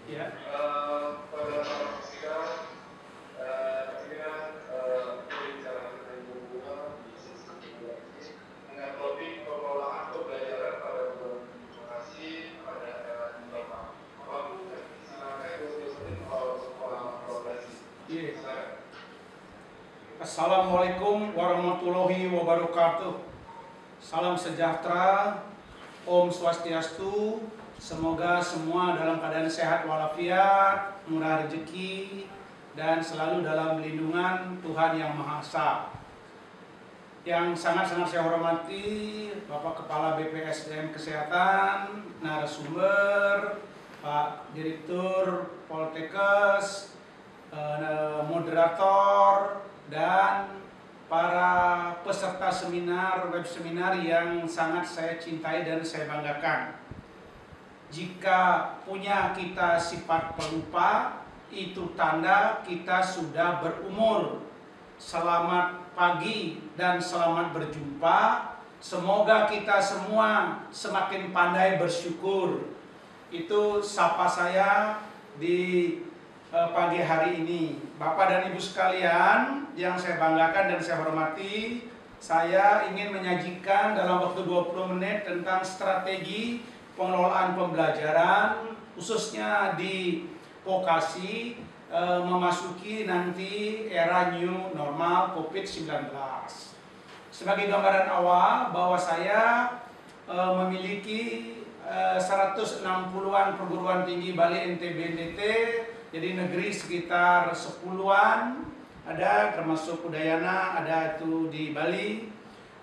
Ya. Pada saat sidang, pembicaraan dengan Ibu Bunga di sesi kedua ini dengan topik pengelolaan pembelajaran pada bulan edukasi pada era digital. Bapak Bu, silakan Ibu soal progresi. Silakan. Assalamualaikum warahmatullahi wabarakatuh. Salam sejahtera, Om Swastiastu. Semoga semua dalam keadaan sehat walafiat, murah rezeki, dan selalu dalam lindungan Tuhan Yang Maha Esa. Yang sangat-sangat saya hormati Bapak Kepala BPSDM Kesehatan, narasumber, Pak Direktur Poltekkes, moderator, dan para peserta seminar, web seminar yang sangat saya cintai dan saya banggakan. Jika punya kita sifat pelupa, itu tanda kita sudah berumur. Selamat pagi dan selamat berjumpa. Semoga kita semua semakin pandai bersyukur. Itu sapa saya di pagi hari ini. Bapak dan Ibu sekalian yang saya banggakan dan saya hormati, saya ingin menyajikan dalam waktu 20 menit tentang strategi pengelolaan pembelajaran khususnya di vokasi memasuki nanti era new normal COVID-19. Sebagai gambaran awal bahwa saya memiliki 160-an perguruan tinggi Bali NTB NTT, jadi negeri sekitar 10-an ada, termasuk Udayana ada itu di Bali,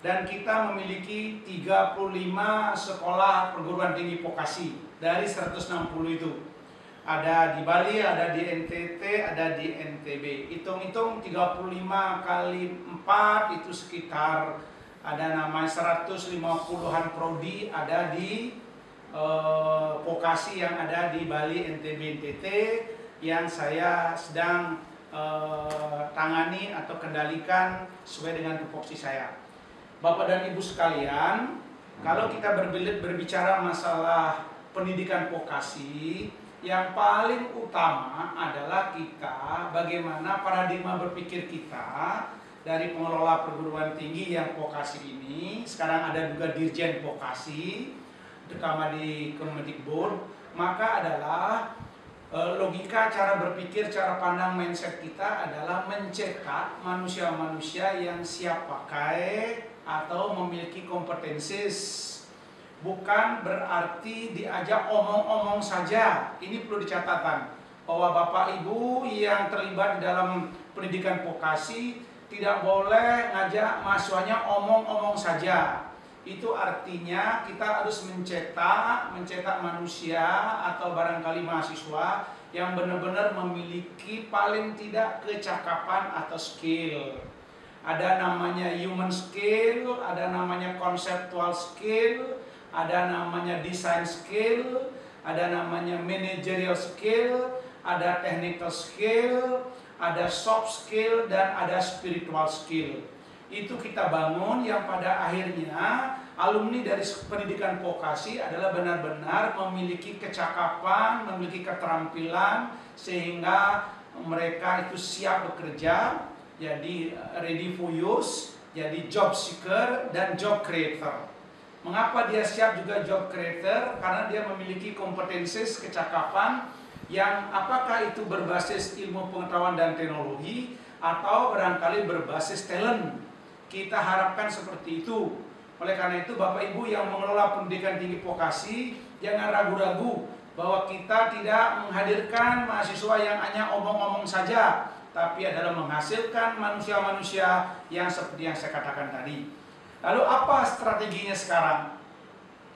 dan kita memiliki 35 sekolah perguruan tinggi vokasi dari 160 itu. Ada di Bali, ada di NTT, ada di NTB. Hitung-hitung 35 kali 4 itu sekitar ada namanya 150-an prodi ada di vokasi yang ada di Bali, NTB, NTT yang saya sedang tangani atau kendalikan sesuai dengan tupoksi saya. Bapak dan Ibu sekalian, kalau kita berbicara masalah pendidikan vokasi, yang paling utama adalah kita bagaimana paradigma berpikir kita dari pengelola perguruan tinggi yang vokasi ini. Sekarang ada juga dirjen vokasi, terutama di Kemendikbud, maka adalah logika cara berpikir, cara pandang mindset kita adalah mencetak manusia-manusia yang siap pakai atau memiliki kompetensi. Bukan berarti diajak omong-omong saja. Ini perlu dicatatkan bahwa Bapak Ibu yang terlibat di dalam pendidikan vokasi tidak boleh ngajak mahasiswanya omong-omong saja. Itu artinya kita harus mencetak manusia atau barangkali mahasiswa yang benar-benar memiliki paling tidak kecakapan atau skill. Ada namanya human skill, ada namanya conceptual skill, ada namanya design skill, ada namanya managerial skill, ada technical skill, ada soft skill, dan ada spiritual skill. Itu kita bangun yang pada akhirnya alumni dari pendidikan vokasi adalah benar-benar memiliki kecakapan, memiliki keterampilan sehingga mereka itu siap bekerja, jadi ready for use, jadi job seeker dan job creator. Mengapa dia siap juga job creator? Karena dia memiliki kompetensi, kecakapan yang apakah itu berbasis ilmu pengetahuan dan teknologi atau barangkali berbasis talent. Kita harapkan seperti itu. Oleh karena itu Bapak Ibu yang mengelola pendidikan tinggi vokasi, jangan ragu-ragu bahwa kita tidak menghadirkan mahasiswa yang hanya omong-omong saja, tapi adalah menghasilkan manusia-manusia yang seperti yang saya katakan tadi. Lalu apa strateginya sekarang?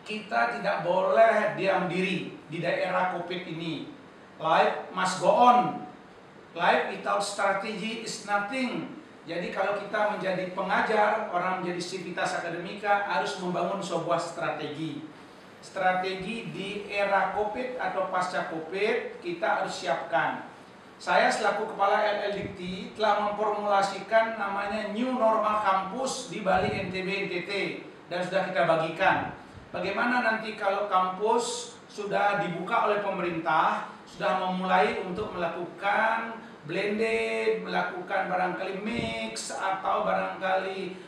Kita tidak boleh diam diri di daerah COVID ini. Life must go on. Life without strategy is nothing. Jadi kalau kita menjadi pengajar, orang menjadi sivitas akademika harus membangun sebuah strategi. Strategi di era COVID atau pasca COVID kita harus siapkan. Saya selaku Kepala LLDikti telah memformulasikan namanya New Normal Kampus di Bali NTB NTT dan sudah kita bagikan. Bagaimana nanti kalau kampus sudah dibuka oleh pemerintah, sudah memulai untuk melakukan blended, melakukan barangkali mix atau barangkali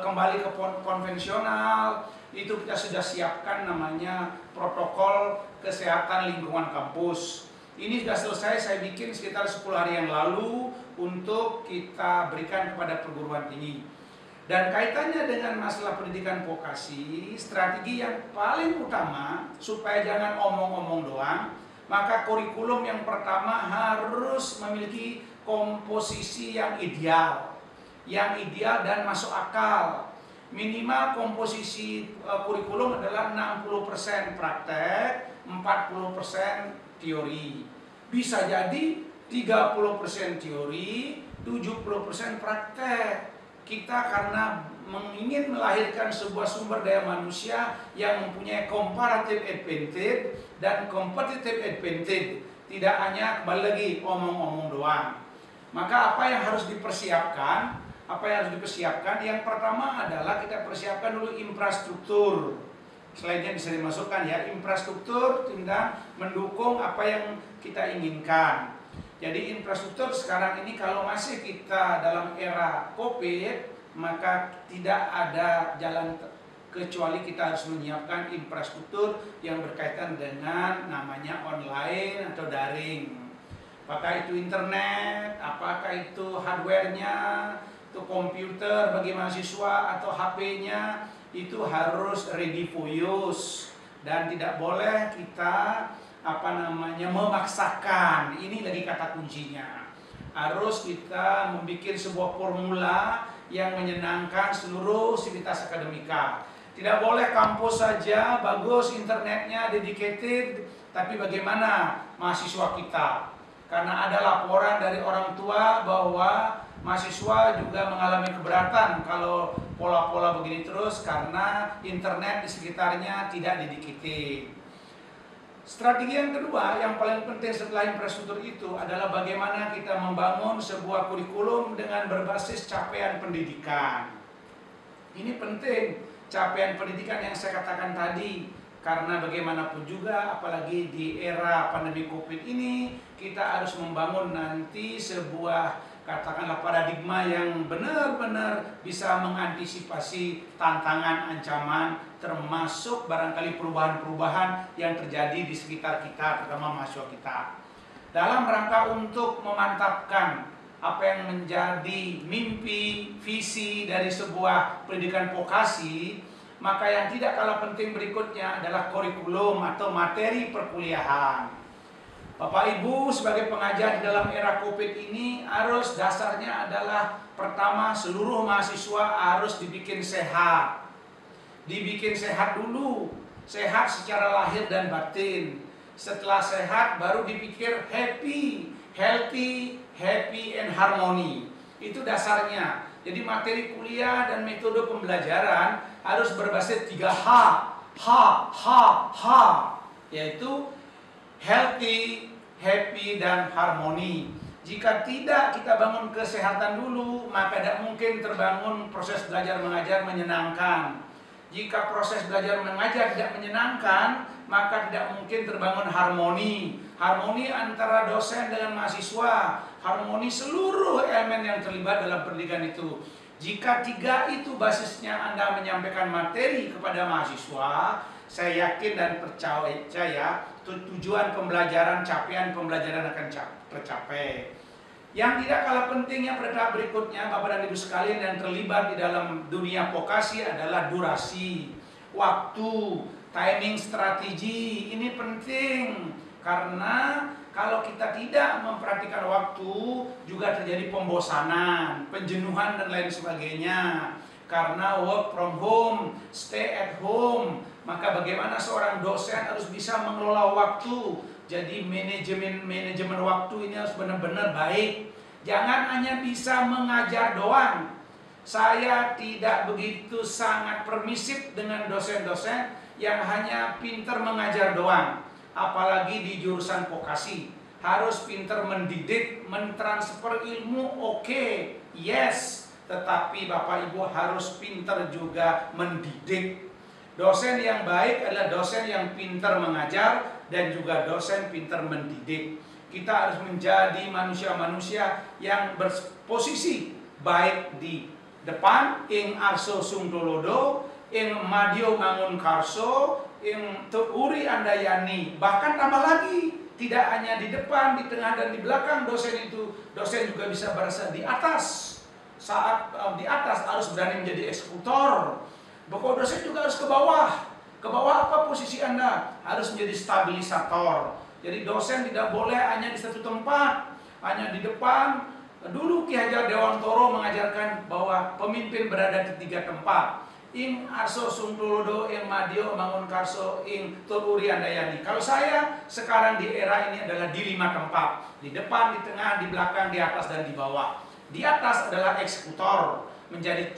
kembali ke konvensional. Itu kita sudah siapkan namanya protokol kesehatan lingkungan kampus. Ini sudah selesai saya bikin sekitar 10 hari yang lalu untuk kita berikan kepada perguruan tinggi. Dan kaitannya dengan masalah pendidikan vokasi, strategi yang paling utama supaya jangan omong-omong doang, maka kurikulum yang pertama harus memiliki komposisi yang ideal dan masuk akal. Minimal komposisi kurikulum adalah 60% praktek, 40% teori. Bisa jadi 30% teori, 70% praktek. Kita karena ingin melahirkan sebuah sumber daya manusia yang mempunyai comparative advantage dan competitive advantage, tidak hanya kembali lagi omong-omong doang. Maka apa yang harus dipersiapkan? Yang pertama adalah kita persiapkan dulu infrastruktur. Selainnya bisa dimasukkan ya, infrastruktur tindak mendukung apa yang kita inginkan. Jadi infrastruktur sekarang ini kalau masih kita dalam era COVID, maka tidak ada jalan kecuali kita harus menyiapkan infrastruktur yang berkaitan dengan namanya online atau daring. Apakah itu internet, apakah itu hardware-nya, itu komputer bagi mahasiswa atau HP-nya, itu harus ready for use. Dan tidak boleh kita memaksakan. Ini lagi kata kuncinya. Harus kita membuat sebuah formula yang menyenangkan seluruh sivitas akademika. Tidak boleh kampus saja bagus internetnya dedicated, tapi bagaimana mahasiswa kita? Karena ada laporan dari orang tua bahwa mahasiswa juga mengalami keberatan kalau pola-pola begini terus karena internet di sekitarnya tidak dedicated. Strategi yang kedua yang paling penting setelah infrastruktur itu adalah bagaimana kita membangun sebuah kurikulum dengan berbasis capaian pendidikan. Ini penting, capaian pendidikan yang saya katakan tadi, karena bagaimanapun juga apalagi di era pandemi COVID ini kita harus membangun nanti sebuah katakanlah paradigma yang benar-benar bisa mengantisipasi tantangan, ancaman, termasuk barangkali perubahan-perubahan yang terjadi di sekitar kita, terutama mahasiswa kita. Dalam rangka untuk memantapkan apa yang menjadi mimpi, visi dari sebuah pendidikan vokasi, maka yang tidak kalah penting berikutnya adalah kurikulum atau materi perkuliahan. Bapak Ibu sebagai pengajar di dalam era COVID ini harus dasarnya adalah pertama seluruh mahasiswa harus dibikin sehat. Dibikin sehat dulu, sehat secara lahir dan batin. Setelah sehat baru dipikir happy, healthy, happy and harmony. Itu dasarnya. Jadi materi kuliah dan metode pembelajaran harus berbasis 3H. H, yaitu healthy, happy, dan harmoni. Jika tidak kita bangun kesehatan dulu, maka tidak mungkin terbangun proses belajar mengajar menyenangkan. Jika proses belajar mengajar tidak menyenangkan, maka tidak mungkin terbangun harmoni. Harmoni antara dosen dengan mahasiswa, harmoni seluruh elemen yang terlibat dalam pendidikan itu. Jika 3 itu basisnya Anda menyampaikan materi kepada mahasiswa, saya yakin dan percaya tujuan pembelajaran, capaian pembelajaran akan tercapai. Yang tidak kalah pentingnya pada tahap berikutnya, Bapak dan Ibu sekalian yang terlibat di dalam dunia vokasi adalah durasi, waktu, timing, strategi. Ini penting karena kalau kita tidak memperhatikan waktu, juga terjadi pembosanan, penjenuhan dan lain sebagainya. Karena work from home, stay at home, maka bagaimana seorang dosen harus bisa mengelola waktu. Jadi manajemen waktu ini harus benar-benar baik. Jangan hanya bisa mengajar doang. Saya tidak begitu sangat permisif dengan dosen-dosen yang hanya pintar mengajar doang. Apalagi di jurusan vokasi. Harus pintar mendidik, mentransfer ilmu, oke, yes. Tetapi Bapak Ibu harus pintar juga mendidik. Dosen yang baik adalah dosen yang pintar mengajar dan juga dosen pintar mendidik. Kita harus menjadi manusia-manusia yang berposisi baik di depan, ing arso sungtolodo, ing madio mangun karso, ing teuri andayani. Bahkan tambah lagi, tidak hanya di depan, di tengah dan di belakang dosen itu, dosen juga bisa berasa di atas. Saat di atas harus berani menjadi eksekutor. Bahwa dosen juga harus ke bawah. Ke bawah apa posisi Anda? Harus menjadi stabilisator. Jadi dosen tidak boleh hanya di satu tempat, hanya di depan. Dulu Ki Hajar Dewantoro mengajarkan bahwa pemimpin berada di 3 tempat. Ing arso sungtulodo, ing madio mangun karso, ing tuluri andayani. Kalau saya sekarang di era ini adalah di 5 tempat. Di depan, di tengah, di belakang, di atas, dan di bawah. Di atas adalah eksekutor, menjadi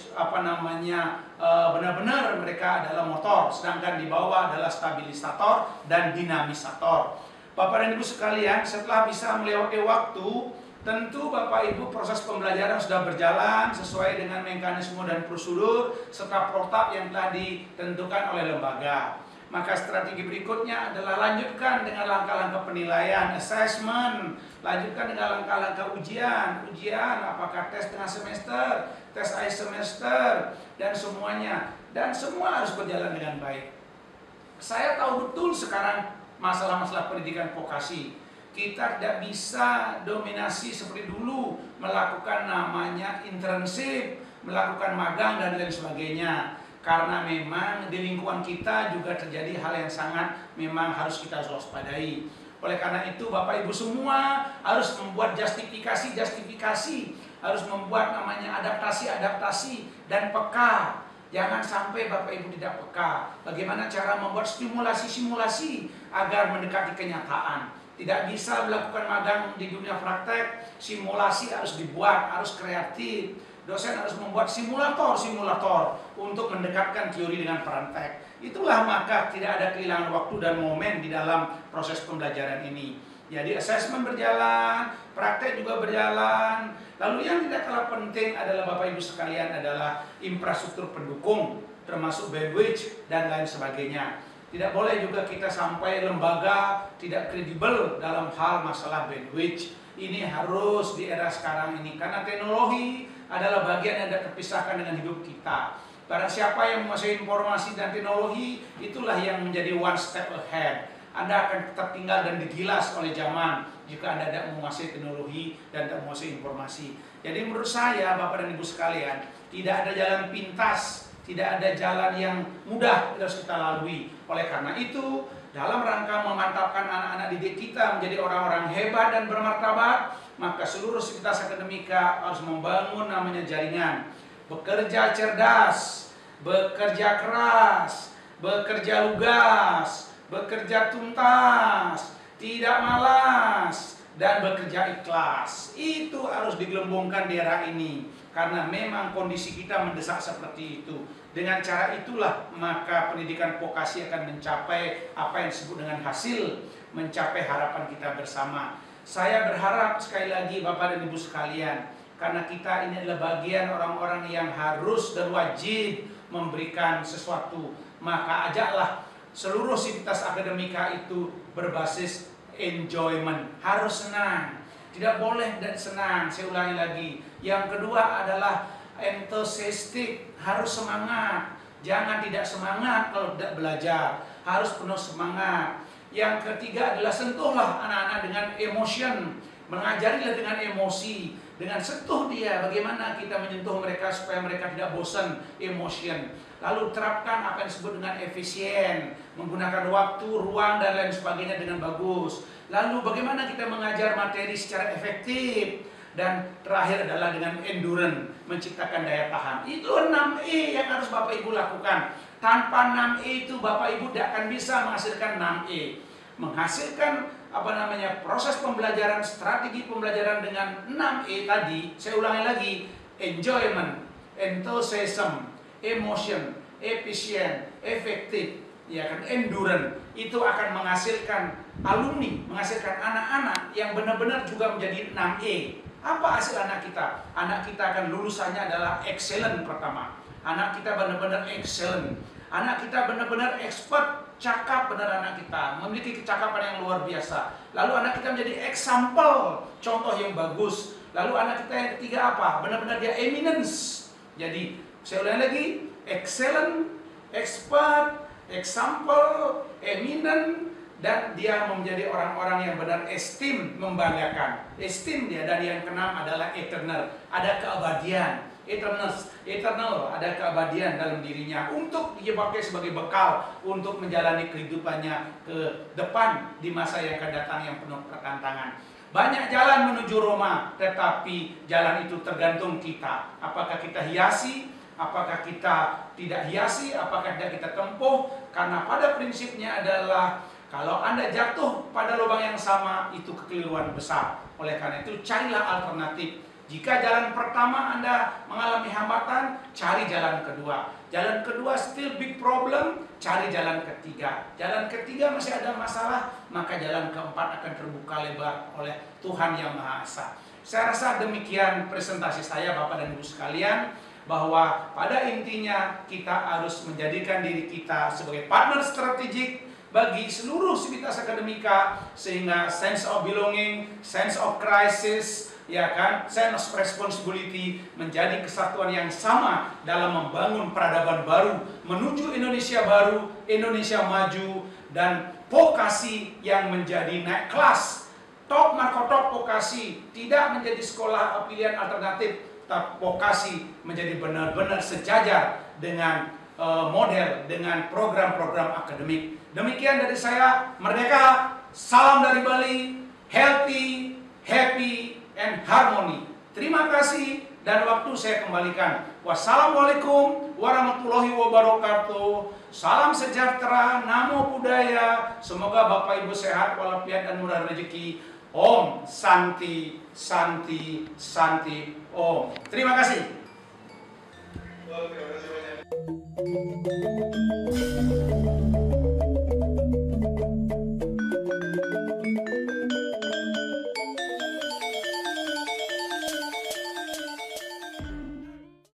benar-benar mereka adalah motor, sedangkan di bawah adalah stabilisator dan dinamisator. Bapak dan Ibu sekalian, setelah bisa melewati waktu, tentu Bapak Ibu proses pembelajaran sudah berjalan sesuai dengan mekanisme dan prosedur serta protap yang telah ditentukan oleh lembaga. Maka strategi berikutnya adalah lanjutkan dengan langkah-langkah penilaian, assessment, lanjutkan dengan langkah-langkah ujian, apakah tes tengah semester, tes akhir semester, dan semuanya. Dan semua harus berjalan dengan baik. Saya tahu betul sekarang masalah-masalah pendidikan vokasi. Kita tidak bisa dominasi seperti dulu, melakukan namanya internship, melakukan magang, dan lain sebagainya. Karena memang di lingkungan kita juga terjadi hal yang sangat memang harus kita waspadai. Oleh karena itu Bapak Ibu semua harus membuat justifikasi, harus membuat namanya adaptasi dan peka. Jangan sampai Bapak Ibu tidak peka. Bagaimana cara membuat simulasi agar mendekati kenyataan. Tidak bisa melakukan magang di dunia praktek, simulasi harus dibuat, harus kreatif. Dosen harus membuat simulator untuk mendekatkan teori dengan praktek. Itulah maka tidak ada kehilangan waktu dan momen di dalam proses pembelajaran ini. Jadi assessment berjalan, praktek juga berjalan. Lalu yang tidak kalah penting adalah Bapak Ibu sekalian adalah infrastruktur pendukung, termasuk bandwidth dan lain sebagainya. Tidak boleh juga kita sampai lembaga tidak kredibel dalam hal masalah bandwidth. Ini harus di era sekarang ini karena teknologi adalah bagian yang tidak terpisahkan dengan hidup kita. Barang siapa yang menguasai informasi dan teknologi, itulah yang menjadi one step ahead. Anda akan tertinggal dan digilas oleh zaman jika Anda tidak menguasai teknologi dan tidak menguasai informasi. Jadi menurut saya, Bapak dan Ibu sekalian, tidak ada jalan pintas, tidak ada jalan yang mudah yang harus kita lalui. Oleh karena itu, dalam rangka memantapkan anak-anak didik kita menjadi orang-orang hebat dan bermartabat, maka seluruh sivitas akademika harus membangun namanya jaringan. Bekerja cerdas, bekerja keras, bekerja lugas, bekerja tuntas, tidak malas, dan bekerja ikhlas. Itu harus digelembungkan di era ini. Karena memang kondisi kita mendesak seperti itu. Dengan cara itulah maka pendidikan vokasi akan mencapai apa yang disebut dengan hasil, mencapai harapan kita bersama. Saya berharap sekali lagi Bapak dan Ibu sekalian, karena kita ini adalah bagian orang-orang yang harus dan wajib memberikan sesuatu, maka ajaklah seluruh sivitas akademika itu berbasis enjoyment, harus senang. Tidak boleh tidak senang, saya ulangi lagi. Yang kedua adalah enthusiastic, harus semangat. Jangan tidak semangat kalau tidak belajar, harus penuh semangat. Yang ketiga adalah sentuhlah anak-anak dengan emotion, mengajarilah dengan emosi, dengan sentuh dia, bagaimana kita menyentuh mereka supaya mereka tidak bosan emotion. Lalu terapkan apa yang disebut dengan efisien, menggunakan waktu, ruang, dan lain sebagainya dengan bagus. Lalu bagaimana kita mengajar materi secara efektif. Dan terakhir adalah dengan endurance, menciptakan daya tahan. Itu 6E yang harus Bapak Ibu lakukan. Tanpa 6E itu Bapak Ibu tidak akan bisa menghasilkan 6E. Menghasilkan proses pembelajaran, strategi pembelajaran dengan 6E tadi, saya ulangi lagi, enjoyment, enthusiasm, emotion, efisien, efektif, ya kan, endurance. Itu akan menghasilkan alumni, menghasilkan anak-anak yang benar-benar juga menjadi 6E. Apa hasil anak kita? Anak kita akan lulusannya adalah excellent pertama. Anak kita benar-benar excellent. Anak kita benar-benar expert, cakap benar anak kita, memiliki kecakapan yang luar biasa. Lalu anak kita menjadi example, contoh yang bagus. Lalu anak kita yang ketiga apa? Benar-benar dia eminence. Jadi, saya ulangi lagi, excellent, expert, example, eminent, dan dia menjadi orang-orang yang benar esteem, membanggakan. Esteem dia, dan yang keenam adalah eternal, ada keabadian. Eternal, ada keabadian dalam dirinya untuk dipakai sebagai bekal untuk menjalani kehidupannya ke depan di masa yang akan datang yang penuh tantangan. Banyak jalan menuju Roma, tetapi jalan itu tergantung kita. Apakah kita hiasi, apakah kita tidak hiasi, apakah tidak kita tempuh. Karena pada prinsipnya adalah kalau Anda jatuh pada lubang yang sama, itu kekeliruan besar. Oleh karena itu, carilah alternatif. Jika jalan pertama Anda mengalami hambatan, cari jalan kedua. Jalan kedua still big problem, cari jalan ketiga. Jalan ketiga masih ada masalah, maka jalan keempat akan terbuka lebar oleh Tuhan Yang Maha Esa. Saya rasa demikian presentasi saya Bapak dan Ibu sekalian, bahwa pada intinya kita harus menjadikan diri kita sebagai partner strategik bagi seluruh sivitas akademika, sehingga sense of belonging, sense of crisis, ya kan, sense of responsibility menjadi kesatuan yang sama dalam membangun peradaban baru menuju Indonesia baru, Indonesia maju, dan vokasi yang menjadi naik kelas. Top Markotop vokasi tidak menjadi sekolah pilihan alternatif, tapi vokasi menjadi benar-benar sejajar dengan model, dengan program-program akademik. Demikian dari saya, Merdeka, salam dari Bali, healthy, happy, and harmony. Terima kasih, dan waktu saya kembalikan. Wassalamualaikum warahmatullahi wabarakatuh. Salam sejahtera, namo buddhaya. Semoga Bapak Ibu sehat walafiat dan murah rezeki. Om Santi, Santi, Santi, Om. Terima kasih. Terima kasih banyak.